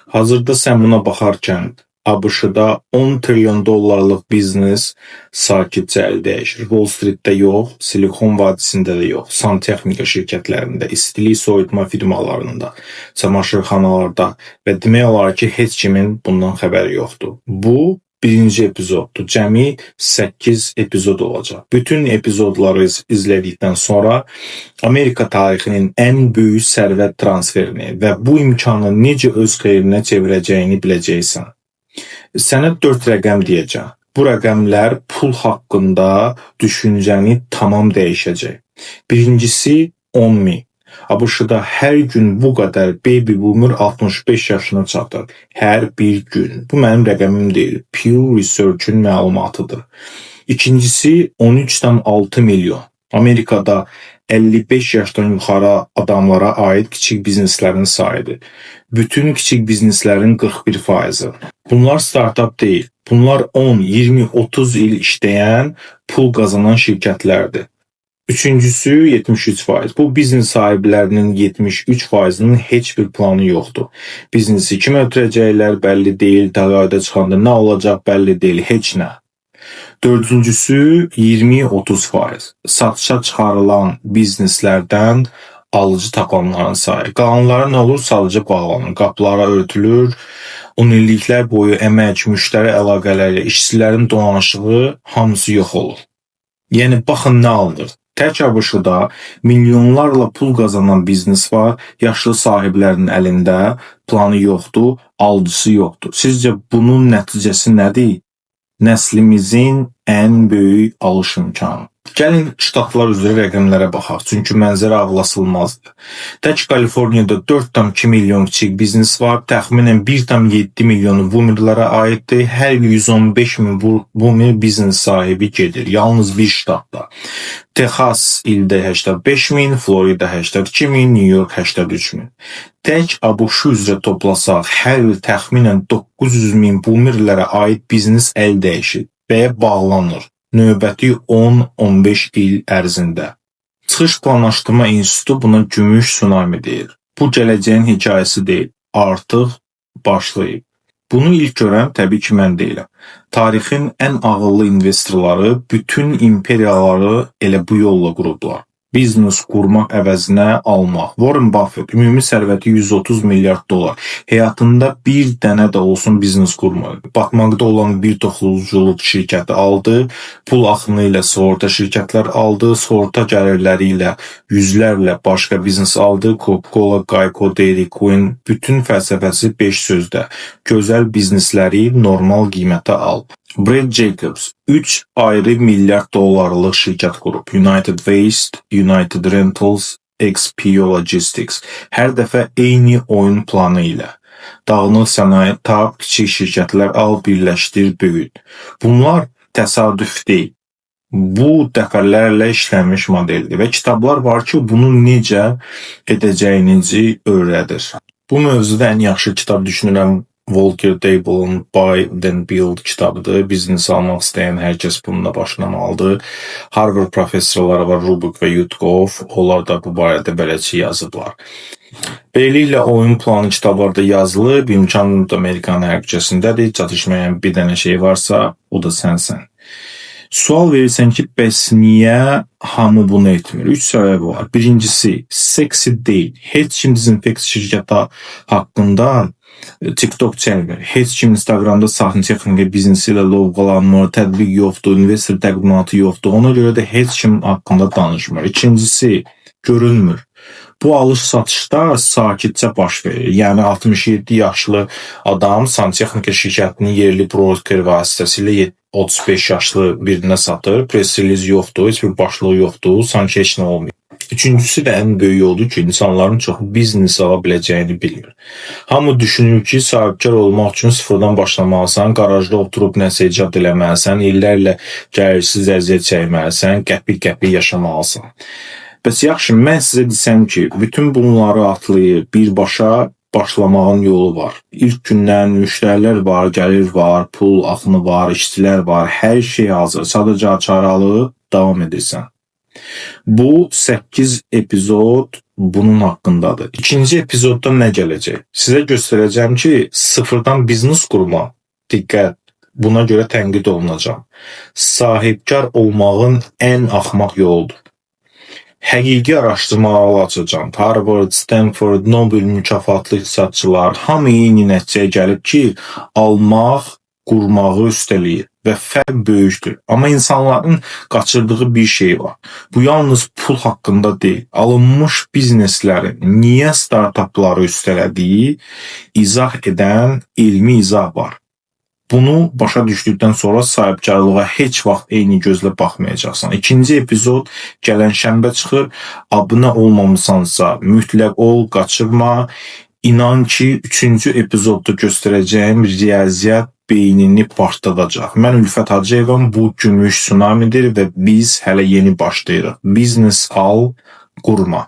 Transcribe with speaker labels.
Speaker 1: Hazırda sən buna baxarkən ABŞ-da 10 trilyon dollarlıq biznes sakitcə əl dəyişir. Wall Street-də yox, Silikon vadisində də yox, santexnika şirkətlərində, istilik soyutma firmalarında, çamaşırxanalarda və demək olar ki, heç kimin bundan xəbəri yoxdur. Bu birinci epizoddur. Cəmi 8 epizod olacaq. Bütün epizodları izlədikdən sonra Amerika tarixinin ən böyük sərvət transferini və bu imkanı necə öz xeyrinə çevirəcəyini biləcəksən. Sənə 4 rəqəm deyəcəm. Bu rəqəmlər pul haqqında düşüncəni tamam dəyişəcək. Birincisi 10.000. ABŞ-da hər gün bu qədər baby boomer 65 yaşına çatır. Hər bir gün. Bu mənim rəqəmim deyil. Pew Research-ün məlumatıdır. İkincisi 13,6 milyon. Amerikada 55 yaşdan yuxarı adamlara aid kiçik bizneslərin sayıdır. Bütün kiçik bizneslərin 41%. Bunlar startup deyil. Bunlar 10, 20, 30 il işləyən, pul qazanan şirkətlərdir. Üçüncüsü 73%. Bu biznes sahiblərinin 73%'nin heç bir planı yoxdur. Biznesi kimə ötürəcəklər bəlli deyil, təqaüdə çıxanda nə olacaq bəlli deyil, heç nə. Dördüncüsü 20-30%. Satışa çıxarılan bizneslərdən alıcı tapanların sayı. Qalanlara nə olur? Sadəcə bağlanır. Qapılara örtülür. 10 illiklər boyu əmək, müştəri əlaqələri, işçilərin dolanışığı hamısı yox olur. Yəni baxın nə alınır. Tək ABŞ-da milyonlarla pul qazanan biznes var, yaşlı sahiblərin əlində planı yoxdur, alıcısı yoxdur. Sizcə bunun nəticəsi nədir? Nəslimizin ən böyük alış imkanı. Gəlin ştatlar üzrə rəqəmlərə baxaq, çünki mənzərə ağlasılmazdır. Tək Kaliforniyada 4,2 milyon kiçik biznes var, təxminən 1,7 milyonu boomerlara aiddir. Hər 115 min boomer biznes sahibi gedir, yalnız bir ştatda. Texas ildə 85 min, Florida 82 min, New York 83 min. Tək ABŞ üzrə toplasaq, hər il təxminən 900 min boomerlərə aid biznes əl dəyişir və bağlanır. Növbəti 10-15 il ərzində. Çıxış Planlaşdırma İnstitutu buna gümüş tsunami deyir. Bu gələcəyin hekayəsi deyil, artıq başlayıb. Bunu ilk görən təbii ki mən deyiləm. Tarixin ən ağıllı investorları bütün imperiyaları elə bu yolla qurublar. Biznes qurmaq əvəzinə almaq. Warren Buffett ümumi sərvəti 130 milyard dolar. Həyatında bir dənə də olsun biznes qurmadı. Batmaqda olan bir toxuculuq şirkəti aldı, pul axını ilə sığorta şirkətlər aldı, sığorta gəlirləri ilə yüzlərlə başqa biznes aldı. Coca-Cola, Geico, Dairy Queen, bütün fəlsəfəsi 5 sözdə. Gözəl biznesləri normal qiymətə al. Brad Jacobs 3 ayrı milyard dollarlıq şirkət qurub. United Waste, United Rentals, XPO Logistics. Hər dəfə eyni oyun planı ilə. Dağınıq sənaye tap, kiçik şirkətlər al, birləşdir, böyüt. Bunlar təsadüf deyil. Bu dəfələrlə işlənmiş modeldir və kitablar var ki, bunu necə edəcəyinizi öyrədir. Bu mövzuda ən yaxşı kitab düşünürəm Volcker Dable'ın Buy Then Build kitabıdır. Biznes almaq istəyən hər kəs bununla başlamalıdır. Harvard professorları var, Rubik və Yutkov. Onlar da bu barədə beləcə yazıblar. Beləliklə oyun planı kitablarda yazılıb, imkan da Amerikanın hər küçəsindədir. Çatışmayan bir dənə şey varsa, o da sənsən. Sual verirsən ki, bəs niyə hamı bunu etmir? 3 səbəbi var. Birincisi, seksi deyil. Heç kim dezinfeksiya şirkəti haqqında TikTok çəkmir. Heç kim Instagramda sahne-texnika biznesi ilə lovğalanmır, tədbiq yoxdur, investor təqdimatı yoxdur. Ona görə də heç kim haqqında danışmır. İkincisi, görünmür. Bu alış-satışda sakitcə baş verir. Yəni 67 yaşlı adam sahne-texnika şirkətinin yerli broker vasitəsilə 35 yaşlı birinə satır. Press release yoxdur, heç bir başlığı yoxdur, sanki heç nə olmuyor. Üçüncüsü də ən böyük oldu ki, insanların çoxu biznes ala biləcəyini bilmir. Hamı düşünür ki, sahibkar olmaq üçün sıfırdan başlamalısan, qarajda oturub nəsə icad eləməlisən, illərlə gəlirsiz əziyyət çəkməlisən, qəpik-qəpik yaşamalısan. Bəs yaxşı, mən sizə desəm ki, bütün bunları atlayıb birbaşa başlamağın yolu var. İlk gündən müştərilər var, gəlir var, pul axını var, işçilər var, hər şey hazır. Sadəcə açarı alıb davam edirsən. Bu 8 epizod bunun haqqındadır. İkinci epizodda nə gələcək? Sizə göstərəcəm ki, sıfırdan biznes qurma. Diqqət, buna görə tənqid olunacaq. Sahibkar olmağın ən axmaq yoludur. Həqiqi araşdırmalar açacağım. Harvard, Stanford, Nobel mükafatlı iqtisadçılar hamı eyni nəticəyə gəlib ki, almaq qurmağı üstələyir və fərq böyükdür. Amma insanların qaçırdığı bir şey var. Bu yalnız pul haqqında deyil. Alınmış bizneslərin niyə startapları üstələdiyi izah edən elmi izah var. Bunu başa düşdükdən sonra sahibkarlığa heç vaxt eyni gözlə baxmayacaqsan. İkinci epizod gələn şənbə çıxır. Abunə olmamısansa mütləq ol, qaçırma. İnan ki, üçüncü epizodda göstərəcəyim riyaziyyat beynini partladacaq. Mən Ülfət Hacıyevəm, bu Gümüş Tsunamidir və biz hələ yeni başlayırıq. Biznes al, qurma.